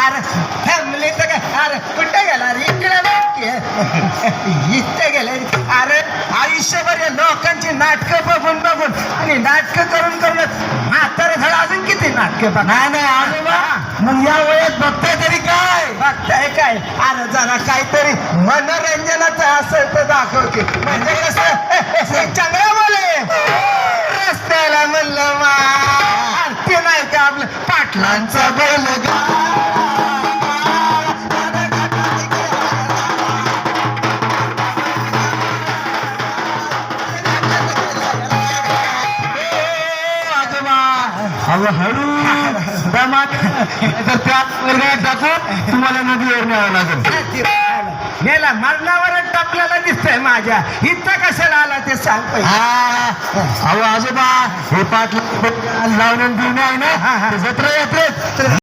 अरे फॅमिली तर काय अरे कुठे गेला रे इकडे इथे गेले अरे आयुष्यभर या लोकांची नाटकं बघून बघून आणि नाटकं करून करून म्हातारे झालं अजून किती नाटकं बघ नाही नाही आजोबा मग या वयात बघताय तरी काय बघताय काय अरे जरा काहीतरी मनोरंजनाचं असेल तर दाखव की म्हणजे कसं चांगलं बोले रस्त्याला म्हणलं मा ते नाही का आपलं पाटलांचा बोल हळू दमात तर त्या वर्गात टाकून तुम्हाला नदीवर न्यावं लागेल नेला मरणावरच टाकलेला दिसतंय माझ्या इथं कशाला आला ते सांग अहो आजोबा हे पाठ लावण्यात आहे ना जत्रा येते